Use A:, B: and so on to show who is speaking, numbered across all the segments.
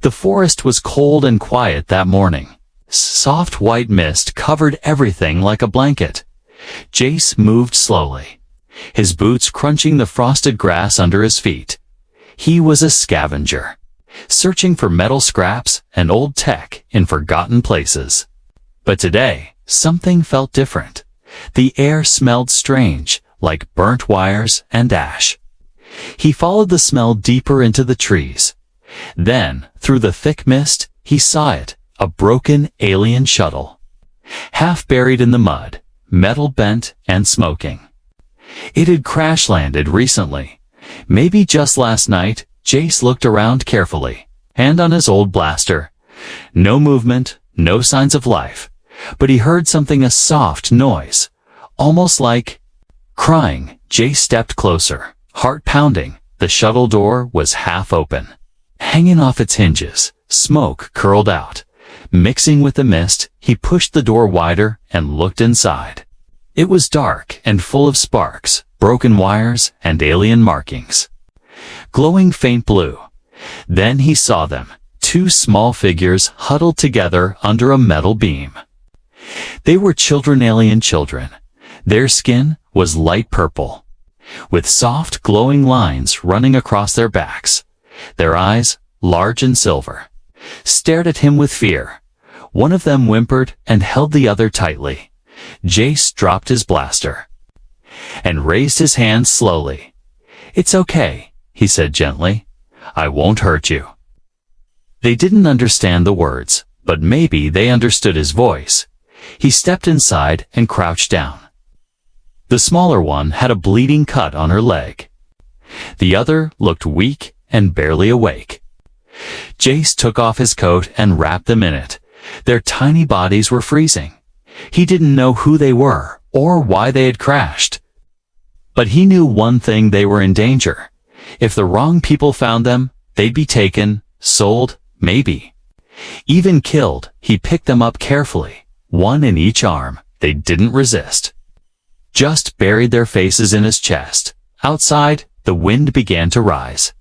A: The forest was cold and quiet that morning. Soft white mist covered everything like a blanket. Jace moved slowly, his boots crunching the frosted grass under his feet. He was a scavenger, searching for metal scraps and old tech in forgotten places. But today, something felt different. The air smelled strange, like burnt wires and ash. He followed the smell deeper into the trees. Then, through the thick mist, he saw it, a broken alien shuttle. Half buried in the mud, metal bent and smoking. It had crash-landed recently. Maybe just last night. Jace looked around carefully, hand on his old blaster. No movement, no signs of life. But he heard something, a soft noise, almost like crying. Jace stepped closer, heart pounding. The shuttle door was half open. Hanging off its hinges, smoke curled out. Mixing with the mist, he pushed the door wider and looked inside. It was dark and full of sparks, broken wires, and alien markings. Glowing faint blue. Then he saw them, two small figures huddled together under a metal beam. They were children, alien children. Their skin was light purple, with soft glowing lines running across their backs. Their eyes, large and silver, stared at him with fear. One of them whimpered and held the other tightly. Jace dropped his blaster and raised his hand slowly. "It's okay," he said gently. "I won't hurt you." They didn't understand the words, but maybe they understood his voice. He stepped inside and crouched down. The smaller one had a bleeding cut on her leg. The other looked weak and barely awake. Jace took off his coat and wrapped them in it. Their tiny bodies were freezing. He didn't know who they were or why they had crashed. But he knew one thing: they were in danger. If the wrong people found them, they'd be taken, sold, maybe even killed. He picked them up carefully, one in each arm. They didn't resist, just buried their faces in his chest. Outside, the wind began to rise,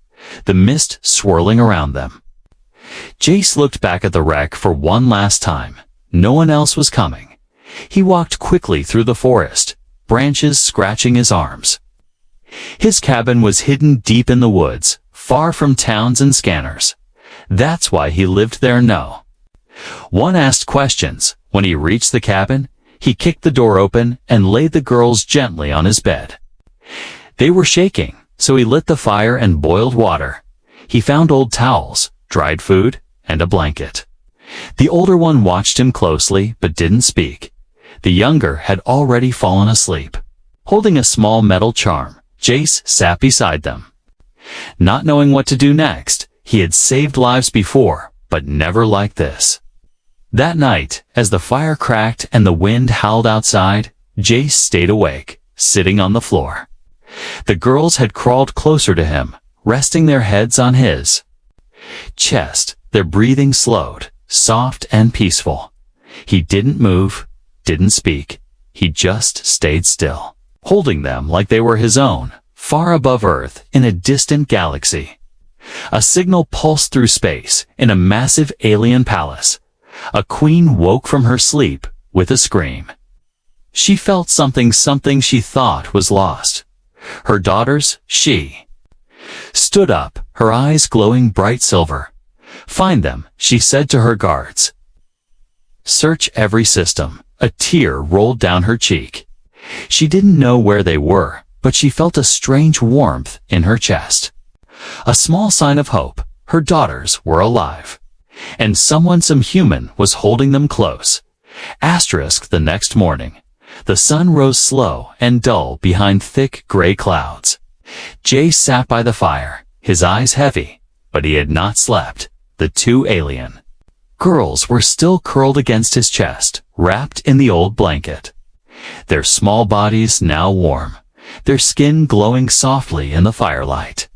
A: the mist swirling around them. Jace looked back at the wreck for one last time. No one else was coming. He walked quickly through the forest, branches scratching his arms. His cabin was hidden deep in the woods, far from towns and scanners. That's why he lived there. No one asked questions. When he reached the cabin, he kicked the door open and laid the girls gently on his bed. They were shaking, so he lit the fire and boiled water. He found old towels, dried food, and a blanket. The older one watched him closely but didn't speak. The younger had already fallen asleep. Holding a small metal charm, Jace sat beside them. Not knowing what to do next, he had saved lives before, but never like this. That night, as the fire cracked and the wind howled outside, Jace stayed awake, sitting on the floor. The girls had crawled closer to him, resting their heads on his chest. Their breathing slowed, soft and peaceful. He didn't move, didn't speak. He just stayed still, holding them like they were his own, far above Earth in a distant galaxy. A signal pulsed through space in a massive alien palace. A queen woke from her sleep with a scream. She felt something she thought was lost. Her daughters, she stood up, her eyes glowing bright silver. "Find them," she said to her guards. "Search every system." A tear rolled down her cheek. She didn't know where they were, but she felt a strange warmth in her chest. A small sign of hope. Her daughters were alive. And some human was holding them close. The next morning, the sun rose slow and dull behind thick gray clouds. Jace sat by the fire, his eyes heavy, but he had not slept. The two alien girls were still curled against his chest, wrapped in the old blanket. Their small bodies now warm, their skin glowing softly in the firelight.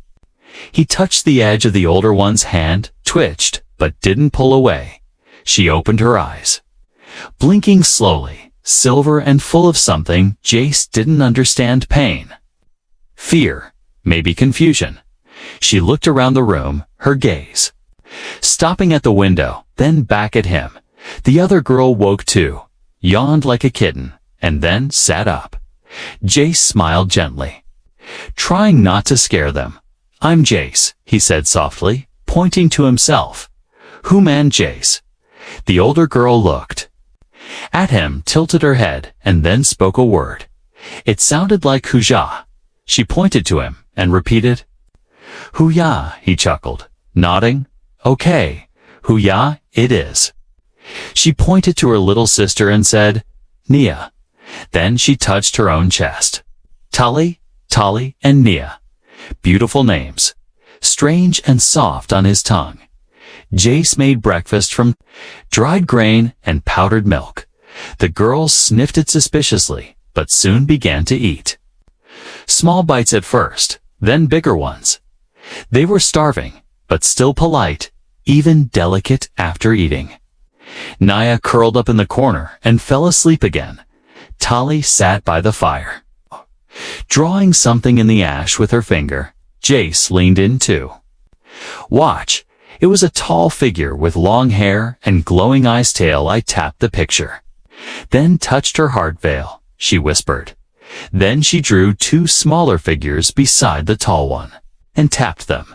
A: He touched the edge of the older one's hand, twitched, but didn't pull away. She opened her eyes, blinking slowly, silver and full of something Jace didn't understand: pain, fear, maybe confusion. She looked around the room, her gaze stopping at the window, then back at him. The other girl woke too, yawned like a kitten, and then sat up. Jace smiled gently, trying not to scare them. "I'm Jace," he said softly, pointing to himself. "Who man Jace?" The older girl looked at him, tilted her head, and then spoke a word. It sounded like Huja. She pointed to him and repeated, "Huya," he chuckled, nodding. "Okay, Huya, it is." She pointed to her little sister and said, "Nia." Then she touched her own chest. Tali, Tali, and Nia. Beautiful names, strange and soft on his tongue. Jace made breakfast from dried grain and powdered milk. The girls sniffed it suspiciously, but soon began to eat. Small bites at first, then bigger ones. They were starving, but still polite, even delicate after eating. Nia curled up in the corner and fell asleep again. Tali sat by the fire, drawing something in the ash with her finger. Jace leaned in too. "Watch." It was a tall figure with long hair and glowing eyes. Tail. I tapped the picture, then touched her heart veil, she whispered. Then she drew two smaller figures beside the tall one, and tapped them.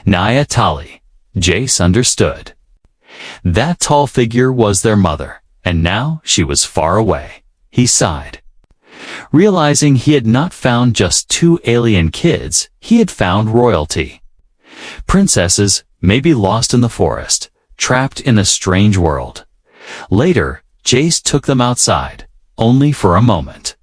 A: Nia, Tali. Jace understood. That tall figure was their mother, and now she was far away. He sighed, realizing he had not found just two alien kids, he had found royalty. Princesses, maybe lost in the forest, trapped in a strange world. Later, Jace took them outside, only for a moment.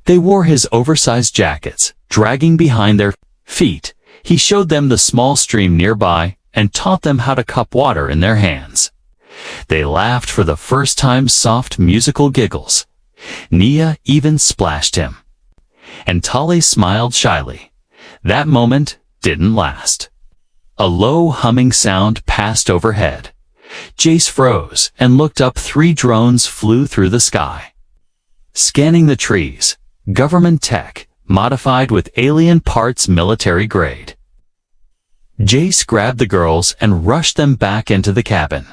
A: They wore his oversized jackets, dragging behind their feet. He showed them the small stream nearby and taught them how to cup water in their hands. They laughed for the first time, soft musical giggles. Nia even splashed him. And Tali smiled shyly. That moment didn't last. A low humming sound passed overhead. Jace froze and looked up. 3 drones flew through the sky, scanning the trees. Government tech, modified with alien parts, military grade. Jace grabbed the girls and rushed them back into the cabin.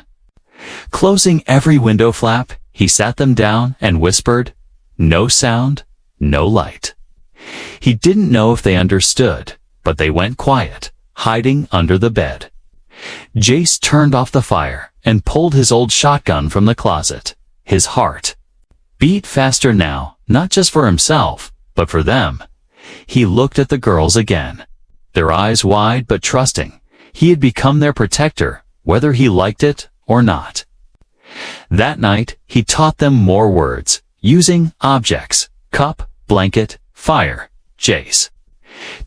A: Closing every window flap, he sat them down and whispered, "No sound, no light." He didn't know if they understood, but they went quiet, hiding under the bed. Jace turned off the fire and pulled his old shotgun from the closet. His heart beat faster now, not just for himself, but for them. He looked at the girls again, their eyes wide but trusting. He had become their protector, whether he liked it or not. That night, he taught them more words, using objects: cup, blanket, fire, Jace.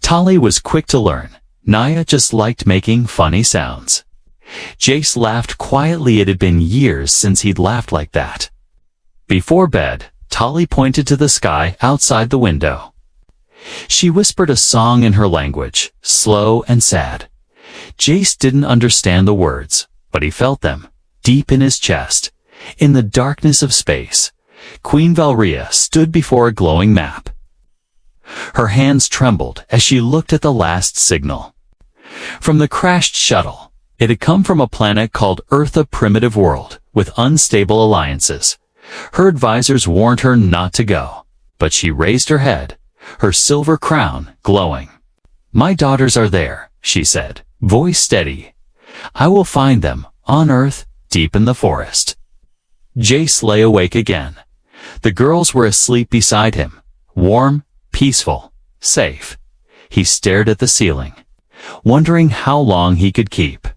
A: Tali was quick to learn. Nia just liked making funny sounds. Jace laughed quietly. It had been years since he'd laughed like that. Before bed, Tali pointed to the sky outside the window. She whispered a song in her language, slow and sad. Jace didn't understand the words, but he felt them, deep in his chest. In the darkness of space, Queen Valria stood before a glowing map. Her hands trembled as she looked at the last signal from the crashed shuttle. It had come from a planet called Earth, a primitive world with unstable alliances. Her advisors warned her not to go, but she raised her head, her silver crown glowing. "My daughters are there," she said, voice steady. "I will find them, on Earth, deep in the forest." Jace lay awake again. The girls were asleep beside him, warm, peaceful, safe. He stared at the ceiling, wondering how long he could keep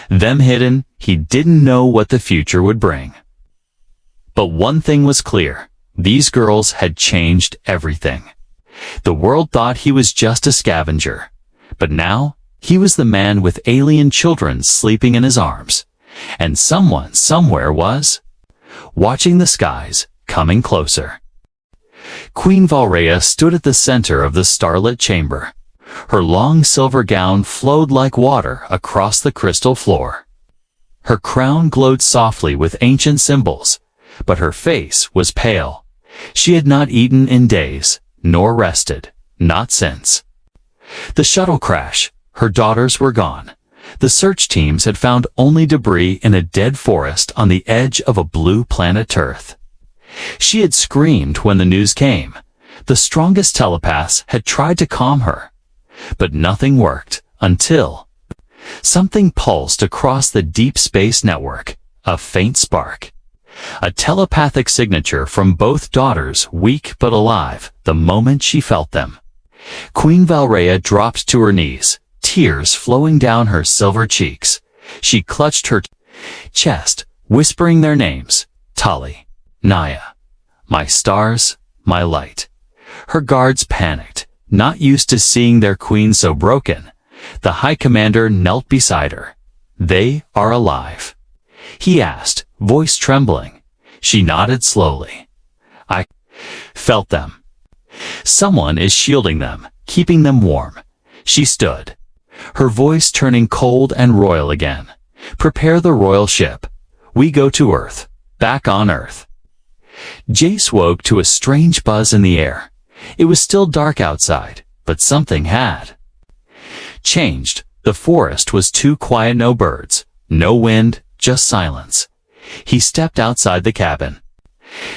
A: them hidden. He didn't know what the future would bring. But one thing was clear. These girls had changed everything. The world thought he was just a scavenger, but now he was the man with alien children sleeping in his arms. And someone somewhere was watching the skies, coming closer. Queen Valrea stood at the center of the starlit chamber. Her long silver gown flowed like water across the crystal floor. Her crown glowed softly with ancient symbols, but her face was pale. She had not eaten in days, nor rested, not since the shuttle crash. Her daughters were gone, The search teams had found only debris in a dead forest on the edge of a blue planet Earth. She had screamed when the news came. The strongest telepaths had tried to calm her, but nothing worked until something pulsed across the deep space network, a faint spark. A telepathic signature from both daughters, weak but alive, the moment she felt them. Queen Valrea dropped to her knees, tears flowing down her silver cheeks. She clutched her chest, whispering their names, Tali, Naya, my stars, my light. Her guards panicked, not used to seeing their queen so broken. The High Commander knelt beside her. They are alive, he asked, voice trembling. She nodded slowly. I felt them. Someone is shielding them, keeping them warm. She stood, her voice turning cold and royal again. Prepare the royal ship. We go to Earth, back on Earth. Jace woke to a strange buzz in the air. It was still dark outside, but something had changed. The forest was too quiet, no birds, no wind, just silence. He stepped outside the cabin,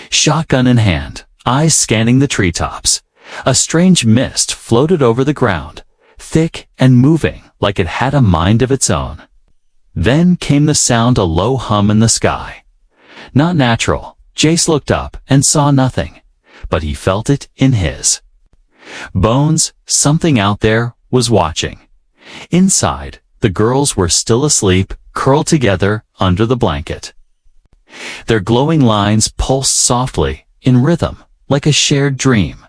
A: shotgun in hand, eyes scanning the treetops. A strange mist floated over the ground, thick and moving like it had a mind of its own. Then came the sound, a low hum in the sky. Not natural. Jace looked up and saw nothing, but he felt it in his bones. Something out there was watching. Inside, the girls were still asleep, curled together under the blanket. Their glowing lines pulsed softly, in rhythm, like a shared dream.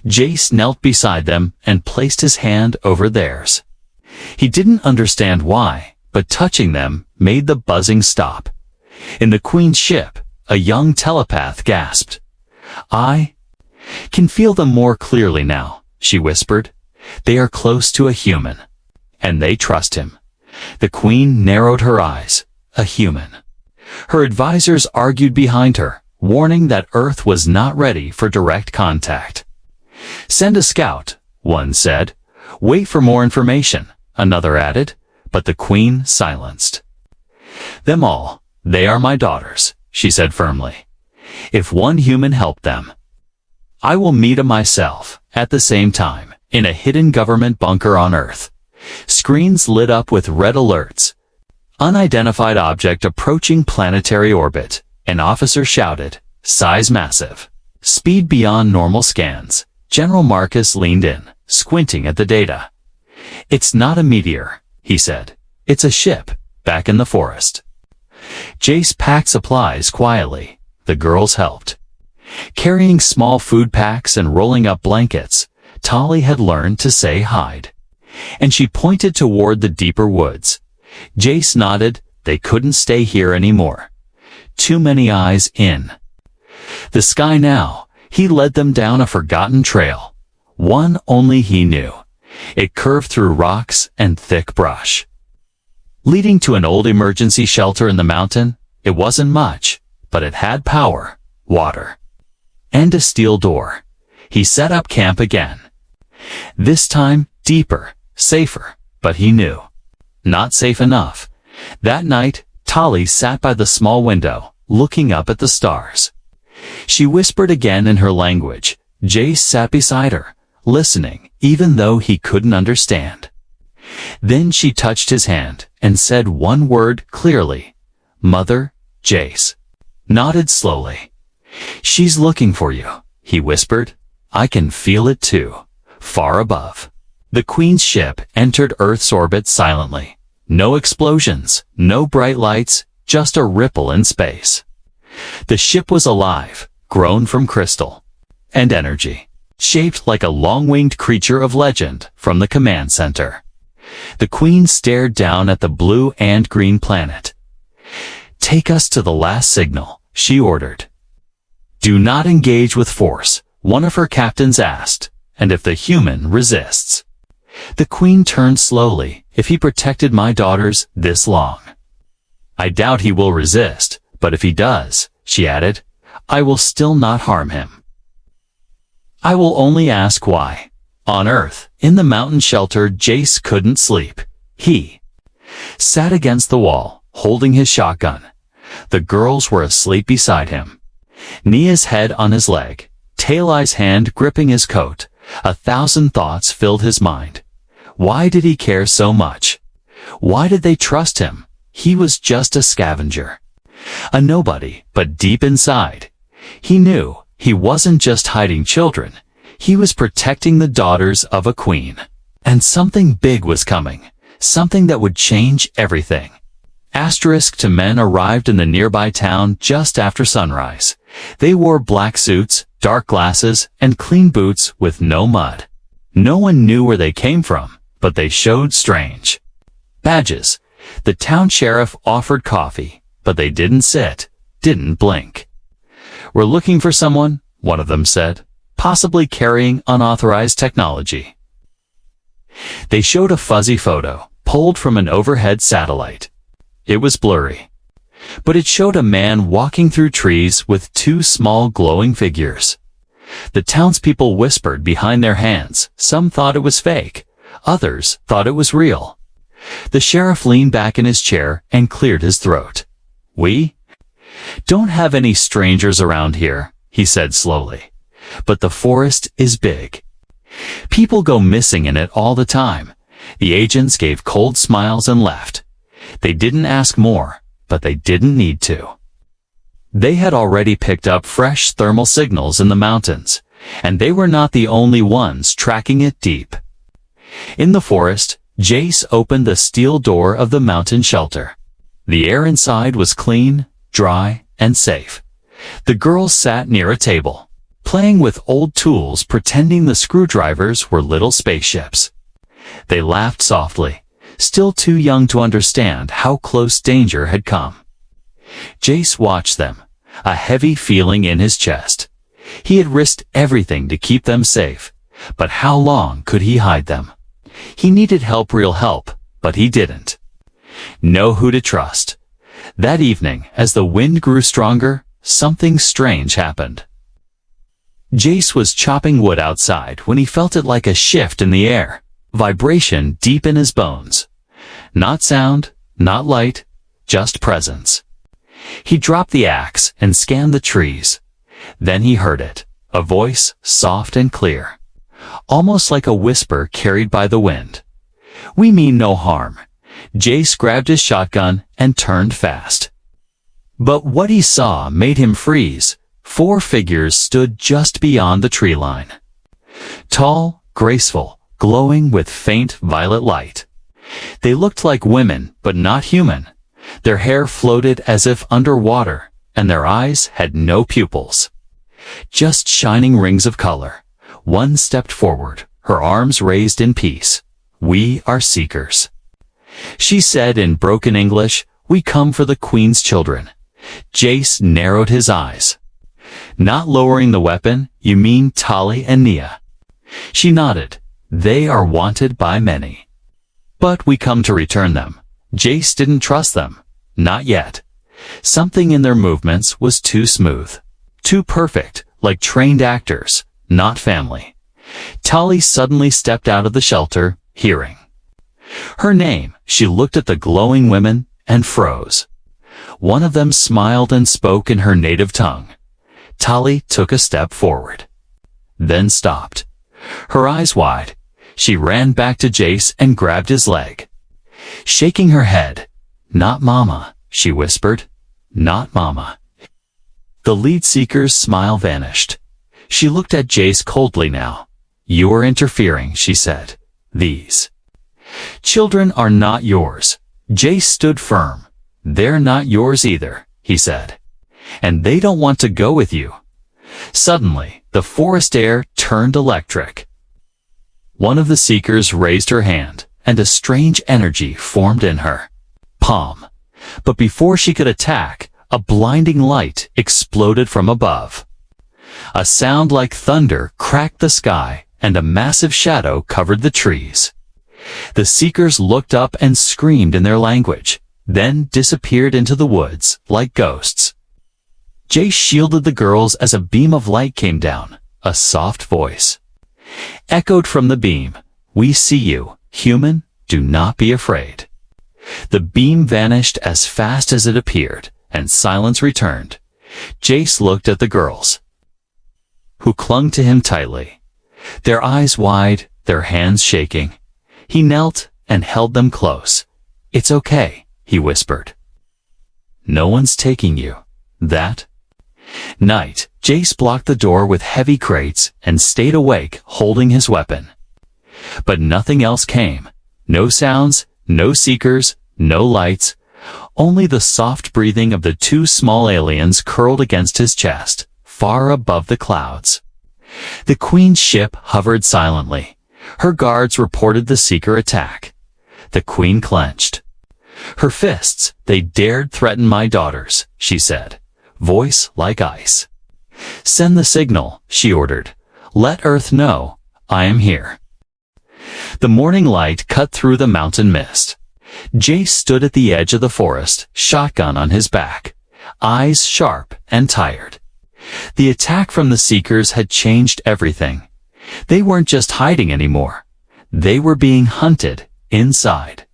A: Jace knelt beside them and placed his hand over theirs. He didn't understand why, but touching them made the buzzing stop. In the Queen's ship, a young telepath gasped. I can feel them more clearly now, she whispered. They are close to a human, and they trust him. The Queen narrowed her eyes. A human. Her advisors argued behind her, warning that Earth was not ready for direct contact. Send a scout, one said. Wait for more information, another added, but the Queen silenced them all. They are my daughters, she said firmly. If one human helped them, I will meet him myself. At the same time, in a hidden government bunker on Earth, screens lit up with red alerts. Unidentified object approaching planetary orbit. An officer shouted, size massive, speed beyond normal scans. General Marcus leaned in, squinting at the data. It's not a meteor, he said. It's a ship, back in the forest. Jace packed supplies quietly. The girls helped, carrying small food packs and rolling up blankets. Tali had learned to say hide, and she pointed toward the deeper woods. Jace nodded. They couldn't stay here anymore. Too many eyes in the sky now. He led them down a forgotten trail, one only he knew. It curved through rocks and thick brush, leading to an old emergency shelter in the mountain. It wasn't much, but it had power, water, and a steel door. He set up camp again. This time, deeper, safer, but he knew, not safe enough. That night, Tali sat by the small window, looking up at the stars. She whispered again in her language. Jace sat beside her, listening, even though he couldn't understand. Then she touched his hand and said one word clearly. Mother. Jace nodded slowly. She's looking for you, he whispered. I can feel it too, far above. The Queen's ship entered Earth's orbit silently. No explosions, no bright lights, just a ripple in space. The ship was alive, grown from crystal and energy, shaped like a long-winged creature of legend from the command center. The Queen stared down at the blue and green planet. Take us to the last signal, she ordered. Do not engage with force, one of her captains asked, and if the human resists. The Queen turned slowly. If he protected my daughters this long, I doubt he will resist, but if he does, she added, I will still not harm him. I will only ask why. On Earth, in the mountain shelter, Jace couldn't sleep. He sat against the wall, holding his shotgun. The girls were asleep beside him. Nia's head on his leg, Tailai's hand gripping his coat. 1,000 thoughts filled his mind. Why did he care so much? Why did they trust him? He was just a scavenger. A nobody, but deep inside, he knew he wasn't just hiding children. He was protecting the daughters of a queen. And something big was coming. Something that would change everything. Two men arrived in the nearby town just after sunrise. They wore black suits, dark glasses, and clean boots with no mud. No one knew where they came from, but they showed strange badges. The town sheriff offered coffee, but they didn't sit, didn't blink. "We're looking for someone," one of them said, "possibly carrying unauthorized technology." They showed a fuzzy photo, pulled from an overhead satellite. It was blurry, but it showed a man walking through trees with 2 small glowing figures. The townspeople whispered behind their hands. Some thought it was fake. Others thought it was real. The sheriff leaned back in his chair and cleared his throat. "We don't have any strangers around here," he said slowly. "But the forest is big. People go missing in it all the time." The agents gave cold smiles and left. They didn't ask more, but they didn't need to. They had already picked up fresh thermal signals in the mountains, and they were not the only ones tracking it deep. In the forest, Jace opened the steel door of the mountain shelter. The air inside was clean, dry, and safe. The girls sat near a table, playing with old tools, pretending the screwdrivers were little spaceships. They laughed softly, still too young to understand how close danger had come. Jace watched them, a heavy feeling in his chest. He had risked everything to keep them safe, but how long could he hide them? He needed help, real help, but he didn't know who to trust. That evening, as the wind grew stronger, something strange happened. Jace was chopping wood outside when he felt it like a shift in the air, vibration deep in his bones. Not sound, not light, just presence. He dropped the axe and scanned the trees. Then he heard it, a voice, soft and clear, almost like a whisper carried by the wind. "We mean no harm." Jace grabbed his shotgun and turned fast. But what he saw made him freeze. 4 figures stood just beyond the tree line. Tall, graceful, glowing with faint violet light. They looked like women, but not human. Their hair floated as if underwater, and their eyes had no pupils. Just shining rings of color. One stepped forward, her arms raised in peace. "We are seekers," she said in broken English. "We come for the Queen's children." Jace narrowed his eyes. "Not lowering the weapon, you mean Tali and Nia?" She nodded. "They are wanted by many. But we come to return them." Jace didn't trust them. Not yet. Something in their movements was too smooth, too perfect, like trained actors, not family. Tali suddenly stepped out of the shelter, hearing her name. She looked at the glowing women and froze. One of them smiled and spoke in her native tongue. Tali took a step forward, then stopped, her eyes wide. She ran back to Jace and grabbed his leg, shaking her head. "Not Mama," she whispered. "Not Mama." The lead seeker's smile vanished. She looked at Jace coldly now. "You are interfering," she said. "These children are not yours." Jace stood firm. "They're not yours either," he said. "And they don't want to go with you." Suddenly, the forest air turned electric. One of the seekers raised her hand, and a strange energy formed in her palm. But before she could attack, a blinding light exploded from above. A sound like thunder cracked the sky, and a massive shadow covered the trees. The seekers looked up and screamed in their language, then disappeared into the woods like ghosts. Jace shielded the girls as a beam of light came down. A soft voice echoed from the beam. "We see you, human. Do not be afraid." The beam vanished as fast as it appeared, and silence returned. Jace looked at the girls, who clung to him tightly, their eyes wide, their hands shaking. He knelt and held them close. "It's okay," he whispered. "No one's taking you." That night, Jace blocked the door with heavy crates and stayed awake, holding his weapon. But nothing else came. No sounds, no seekers, no lights, only the soft breathing of the two small aliens curled against his chest, far above the clouds. The Queen's ship hovered silently. Her guards reported the Seeker attack. The Queen clenched her fists. "They dared threaten my daughters," she said, voice like ice. "Send the signal," she ordered. "Let Earth know I am here." The morning light cut through the mountain mist. Jace stood at the edge of the forest, shotgun on his back, eyes sharp and tired. The attack from the Seekers had changed everything. They weren't just hiding anymore. They were being hunted inside.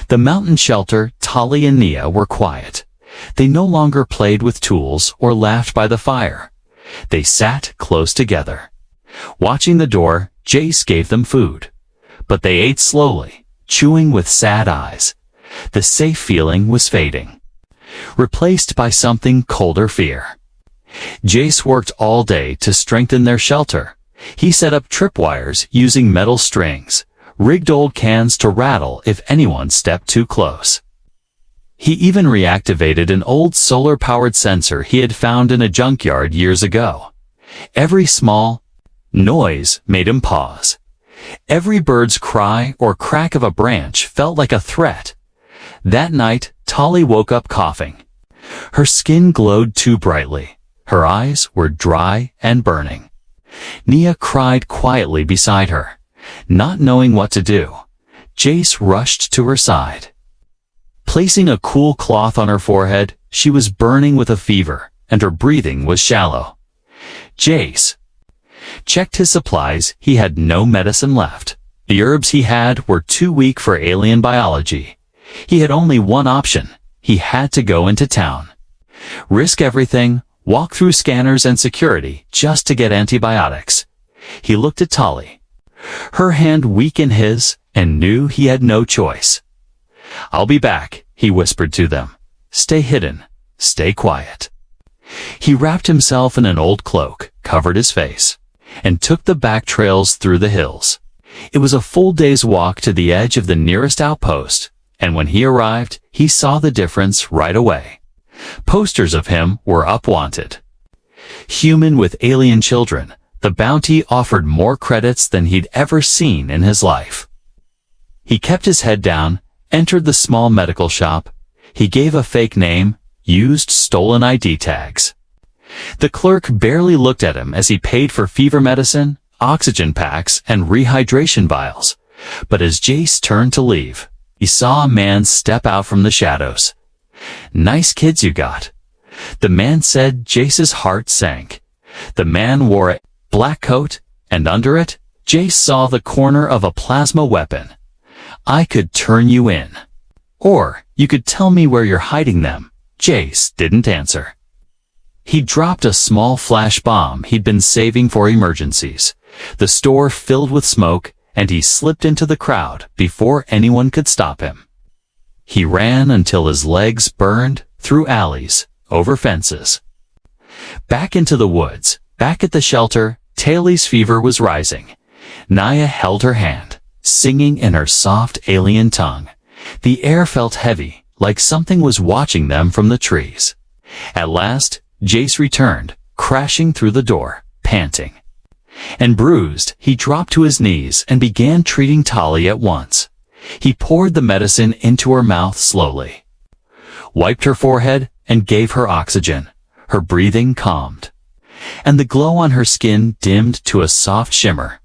A: The mountain shelter, Tali and Nia were quiet. They no longer played with tools or laughed by the fire. They sat close together. Watching the door, Jace gave them food. But they ate slowly, chewing with sad eyes. The safe feeling was fading, replaced by something colder: fear. Jace worked all day to strengthen their shelter. He set up tripwires using metal strings, rigged old cans to rattle if anyone stepped too close. He even reactivated an old solar-powered sensor he had found in a junkyard years ago. Every small noise made him pause. Every bird's cry or crack of a branch felt like a threat. That night, Tali woke up coughing. Her skin glowed too brightly. Her eyes were dry and burning. Nia cried quietly beside her. Not knowing what to do, Jace rushed to her side. Placing a cool cloth on her forehead, she was burning with a fever, and her breathing was shallow. Jace checked his supplies. He had no medicine left. The herbs he had were too weak for alien biology. He had only one option. He had to go into town. Risk everything, walk through scanners and security just to get antibiotics. He looked at Tali, her hand weak in his, and knew he had no choice. "I'll be back," he whispered to them. "Stay hidden. Stay quiet." He wrapped himself in an old cloak, covered his face, and took the back trails through the hills. It was a full day's walk to the edge of the nearest outpost, and when he arrived, he saw the difference right away. Posters of him were up: wanted. Human with alien children. The bounty offered more credits than he'd ever seen in his life. He kept his head down, entered the small medical shop. He gave a fake name, used stolen ID tags. The clerk barely looked at him as he paid for fever medicine, oxygen packs, and rehydration vials. But as Jace turned to leave, he saw a man step out from the shadows. "Nice kids you got," the man said. Jace's heart sank. The man wore a black coat, and under it, Jace saw the corner of a plasma weapon. "I could turn you in. Or you could tell me where you're hiding them." Jace didn't answer. He dropped a small flash bomb he'd been saving for emergencies. The store filled with smoke, and he slipped into the crowd before anyone could stop him. He ran until his legs burned, through alleys, over fences. Back into the woods, back at the shelter, Tali's fever was rising. Nia held her hand, singing in her soft alien tongue. The air felt heavy, like something was watching them from the trees. At last, Jace returned, crashing through the door, panting. And bruised, he dropped to his knees and began treating Tali at once. He poured the medicine into her mouth slowly, wiped her forehead, and gave her oxygen. Her breathing calmed, and the glow on her skin dimmed to a soft shimmer.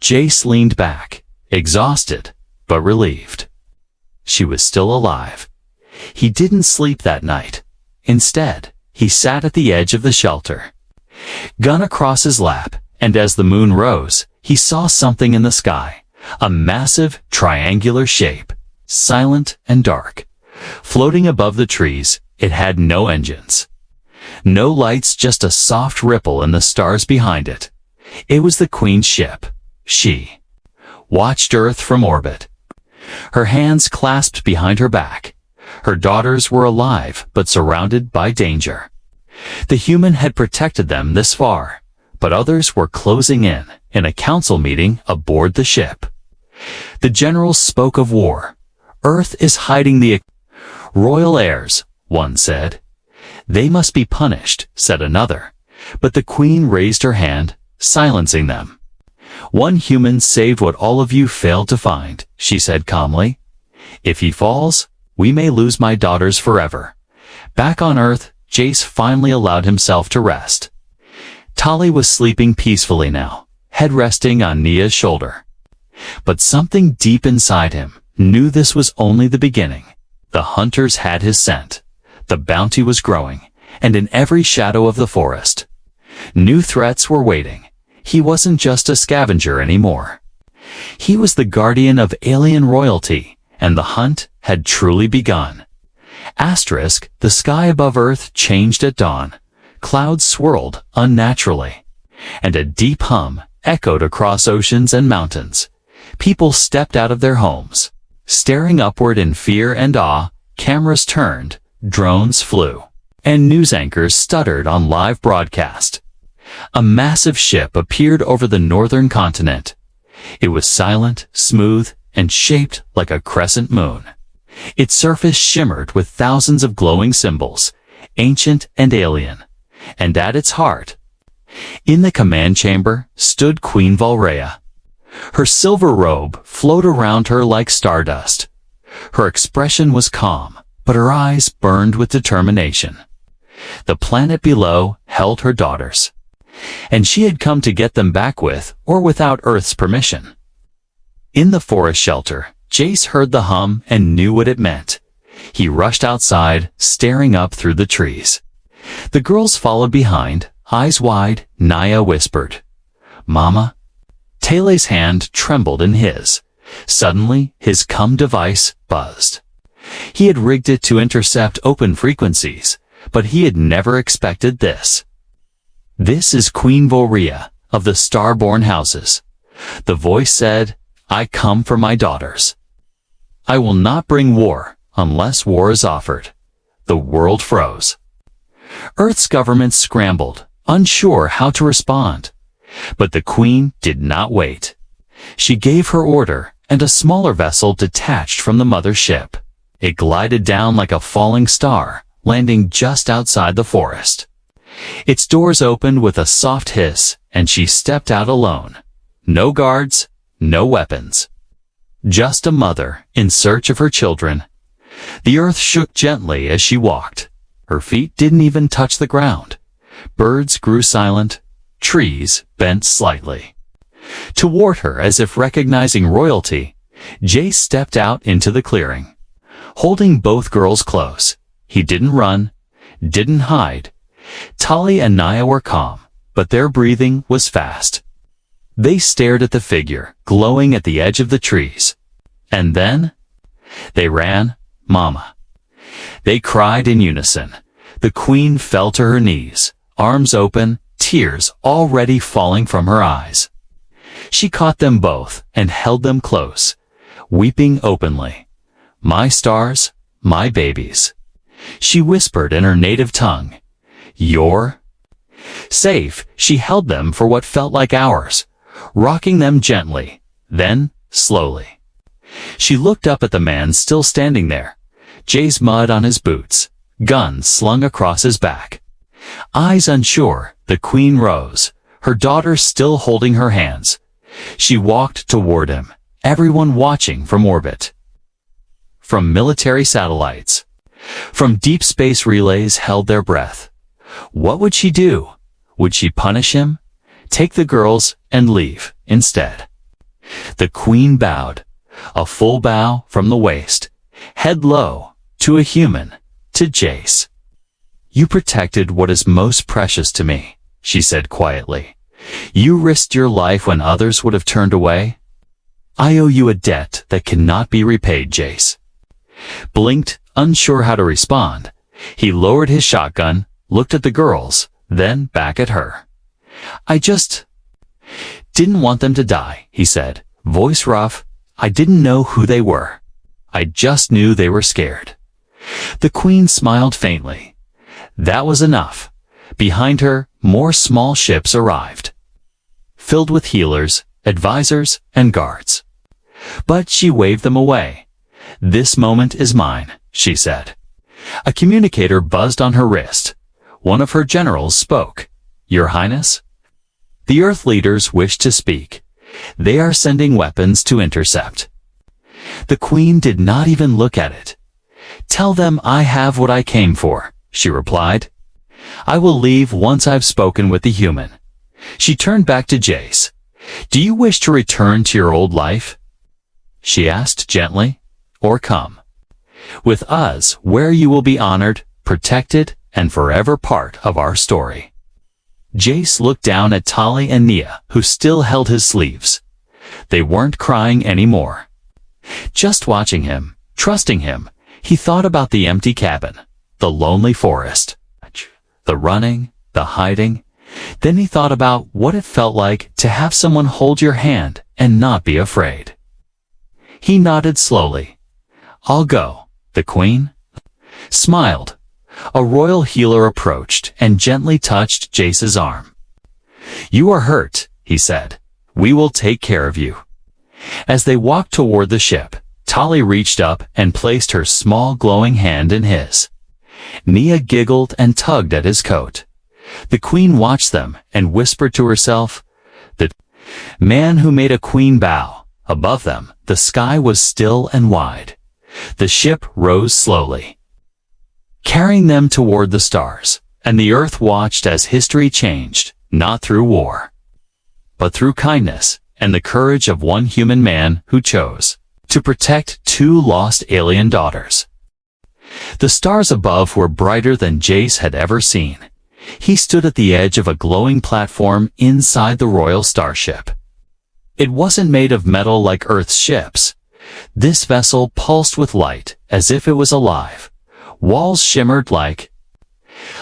A: Jace leaned back, exhausted, but relieved. She was still alive. He didn't sleep that night. Instead, he sat at the edge of the shelter, gun across his lap, and as the moon rose, he saw something in the sky. A massive, triangular shape. silent and dark. Floating above the trees, it had no engines. No lights, just a soft ripple in the stars behind it. It was the Queen's ship. She watched Earth from orbit, her hands clasped behind her back. Her daughters were alive, but surrounded by danger. The human had protected them this far, but others were closing in a council meeting aboard the ship. The generals spoke of war. Earth is hiding the royal heirs, one said. They must be punished, said another. But the Queen raised her hand, silencing them. One human saved what all of you failed to find, she said calmly. If he falls, we may lose my daughters forever. Back on Earth, Jace finally allowed himself to rest. Tali was sleeping peacefully now, head resting on Nia's shoulder. But something deep inside him knew this was only the beginning. The hunters had his scent. The bounty was growing, and in every shadow of the forest, new threats were waiting. He wasn't just a scavenger anymore. He was the guardian of alien royalty, and the hunt had truly begun. Asterisk, the sky above Earth changed at dawn. Clouds swirled unnaturally, and a deep hum echoed across oceans and mountains. People stepped out of their homes, staring upward in fear and awe. Cameras turned, drones flew, and news anchors stuttered on live broadcast. A massive ship appeared over the northern continent. It was silent, smooth, and shaped like a crescent moon. Its surface shimmered with thousands of glowing symbols, ancient and alien. And at its heart, in the command chamber, stood Queen Valrea. Her silver robe flowed around her like stardust. Her expression was calm, but her eyes burned with determination. The planet below held her daughters, and she had come to get them back with or without Earth's permission. In the forest shelter, Jace heard the hum and knew what it meant. He rushed outside, staring up through the trees. The girls followed behind, eyes wide. Nia whispered, "Mama?" Tele's hand trembled in his. Suddenly, his comm device buzzed. He had rigged it to intercept open frequencies, but he had never expected this. "This is Queen Valrea of the Starborn houses." The voice said, "I come for my daughters. I will not bring war unless war is offered." The world froze. Earth's government scrambled, unsure how to respond. But the Queen did not wait. She gave her order, and a smaller vessel detached from the mother ship. It glided down like a falling star, landing just outside the forest. Its doors opened with a soft hiss, and she stepped out alone. No guards, no weapons. Just a mother in search of her children. The earth shook gently as she walked. Her feet didn't even touch the ground. Birds grew silent. Trees bent slightly. Toward her, as if recognizing royalty, Jace stepped out into the clearing. Holding both girls close, he didn't run, didn't hide. Tali and Nia were calm, but their breathing was fast. They stared at the figure, glowing at the edge of the trees. And then, they ran, "Mama." They cried in unison. The Queen fell to her knees, arms open, tears already falling from her eyes. She caught them both and held them close, weeping openly. "My stars, my babies." She whispered in her native tongue, "You're safe." She held them for what felt like hours, rocking them gently, then slowly. She looked up at the man still standing there, Jay's mud on his boots, gun slung across his back. Eyes unsure, the Queen rose, her daughter still holding her hands. She walked toward him, everyone watching from orbit. From military satellites, from deep space relays held their breath. What would she do? Would she punish him? Take the girls and leave instead? The Queen bowed, a full bow from the waist, head low, to a human, to Jace. "You protected what is most precious to me," she said quietly. "You risked your life when others would have turned away." I owe you a debt that cannot be repaid, Jace. Blinked, unsure how to respond. He lowered his shotgun, looked at the girls, then back at her. I just didn't want them to die, he said, voice rough. I didn't know who they were. I just knew they were scared. The Queen smiled faintly. That was enough. Behind her, more small ships arrived, filled with healers, advisors, and guards. But she waved them away. This moment is mine, she said. A communicator buzzed on her wrist. One of her generals spoke. Your Highness? The Earth leaders wish to speak. They are sending weapons to intercept. The Queen did not even look at it. Tell them I have what I came for, she replied. I will leave once I've spoken with the human. She turned back to Jace. Do you wish to return to your old life? She asked gently. Or come with us, where you will be honored, protected, and forever part of our story. Jace looked down at Tali and Nia, who still held his sleeves. They weren't crying anymore. Just watching him, trusting him, he thought about the empty cabin, the lonely forest, the running, the hiding. Then he thought about what it felt like to have someone hold your hand and not be afraid. He nodded slowly. I'll go. The Queen smiled. A royal healer approached and gently touched Jace's arm. You are hurt, he said. We will take care of you. As they walked toward the ship, Tali reached up and placed her small glowing hand in his. Nia giggled and tugged at his coat. The Queen watched them and whispered to herself, the man who made a queen bow. Above them, the sky was still and wide. The ship rose slowly, carrying them toward the stars, and the Earth watched as history changed, not through war, but through kindness and the courage of one human man who chose to protect two lost alien daughters. The stars above were brighter than Jace had ever seen. He stood at the edge of a glowing platform inside the royal starship. It wasn't made of metal like Earth's ships. This vessel pulsed with light, as if it was alive. Walls shimmered like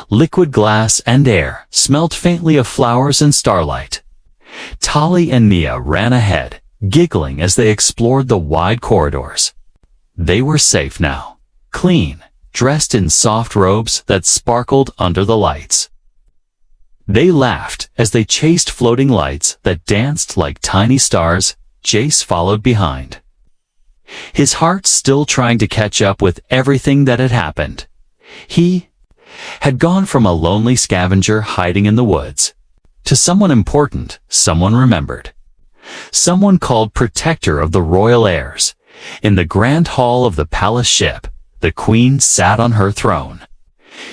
A: liquid glass, and air smelled faintly of flowers and starlight. Tali and Nia ran ahead, giggling as they explored the wide corridors. They were safe now, clean, dressed in soft robes that sparkled under the lights. They laughed as they chased floating lights that danced like tiny stars. Jace followed behind, his heart still trying to catch up with everything that had happened. He had gone from a lonely scavenger hiding in the woods to someone important, someone remembered, someone called protector of the royal heirs. In the grand hall of the palace ship, the Queen sat on her throne.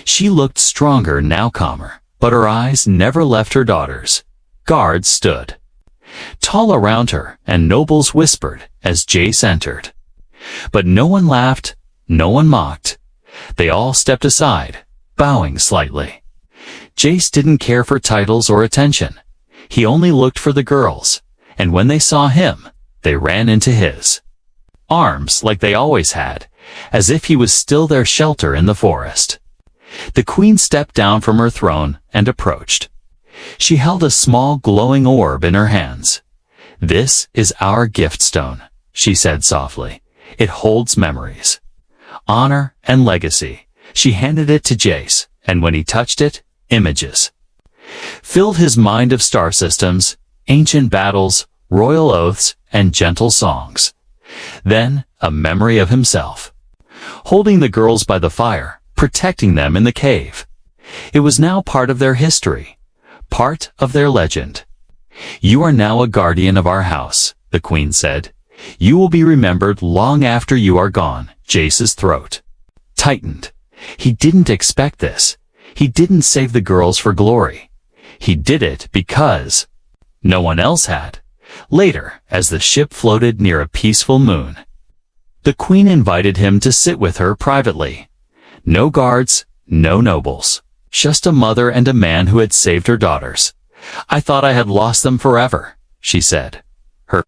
A: She looked stronger, now calmer, but her eyes never left her daughters. Guards stood tall around her, and nobles whispered as Jace entered. But no one laughed, no one mocked. They all stepped aside, bowing slightly. Jace didn't care for titles or attention. He only looked for the girls, and when they saw him, they ran into his arms like they always had, as if he was still their shelter in the forest. The Queen stepped down from her throne and approached. She held a small glowing orb in her hands. This is our gift stone, she said softly. It holds memories, honor, and legacy. She handed it to Jace, and when he touched it, images filled his mind of star systems, ancient battles, royal oaths, and gentle songs. Then, a memory of himself, holding the girls by the fire, protecting them in the cave. It was now part of their history, part of their legend. You are now a guardian of our house, the Queen said. You will be remembered long after you are gone. Jace's throat tightened. He didn't expect this. He didn't save the girls for glory. He did it because no one else had. Later, as the ship floated near a peaceful moon, the Queen invited him to sit with her privately. No guards, no nobles, just a mother and a man who had saved her daughters. I thought I had lost them forever, she said, her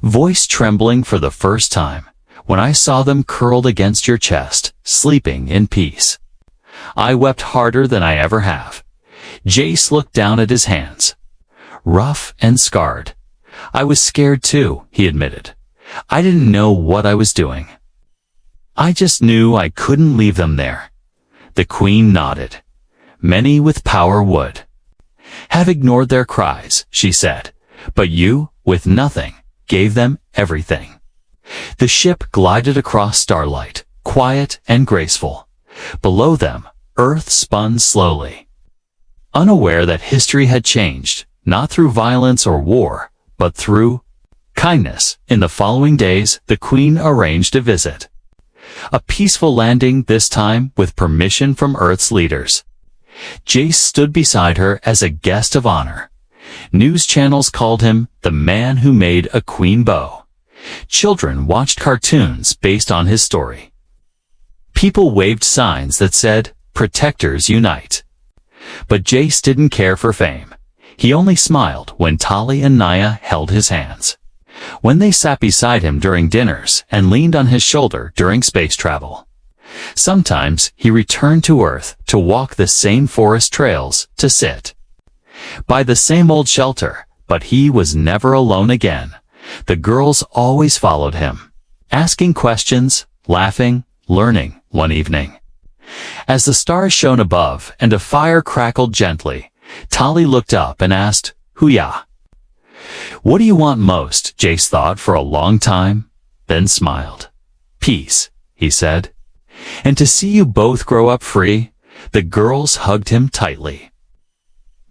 A: voice trembling for the first time, when I saw them curled against your chest, sleeping in peace. I wept harder than I ever have. Jace looked down at his hands. Rough and scarred. I was scared too, he admitted. I didn't know what I was doing. I just knew I couldn't leave them there. The queen nodded. Many with power would have ignored their cries, she said, but you, with nothing, gave them everything. The ship glided across starlight, quiet and graceful. Below them, Earth spun slowly. Unaware that history had changed, not through violence or war, but through kindness. In the following days, the Queen arranged a visit. A peaceful landing this time with permission from Earth's leaders. Jace stood beside her as a guest of honor. News channels called him the man who made a queen bow. Children watched cartoons based on his story. People waved signs that said, "Protectors Unite." But Jace didn't care for fame. He only smiled when Tali and Naya held his hands, when they sat beside him during dinners and leaned on his shoulder during space travel. Sometimes he returned to Earth to walk the same forest trails, to sit by the same old shelter, but he was never alone again. The girls always followed him, asking questions, laughing, learning. One evening, as the stars shone above and a fire crackled gently, Tali looked up and asked, "Huya, what do you want most?" Jace thought for a long time, then smiled. "Peace," he said. "And to see you both grow up free." The girls hugged him tightly,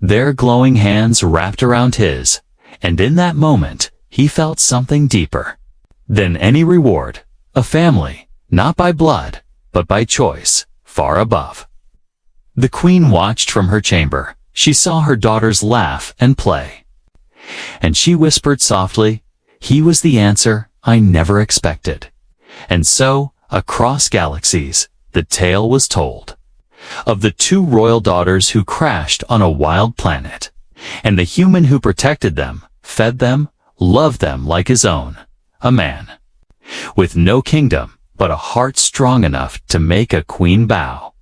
A: their glowing hands wrapped around his, and in that moment, he felt something deeper than any reward, a family, not by blood, but by choice, far above. The queen watched from her chamber. She saw her daughters laugh and play. And she whispered softly, "He was the answer I never expected." And so, across galaxies, the tale was told of the two royal daughters who crashed on a wild planet, and the human who protected them, fed them, loved them like his own, a man with no kingdom, but a heart strong enough to make a queen bow.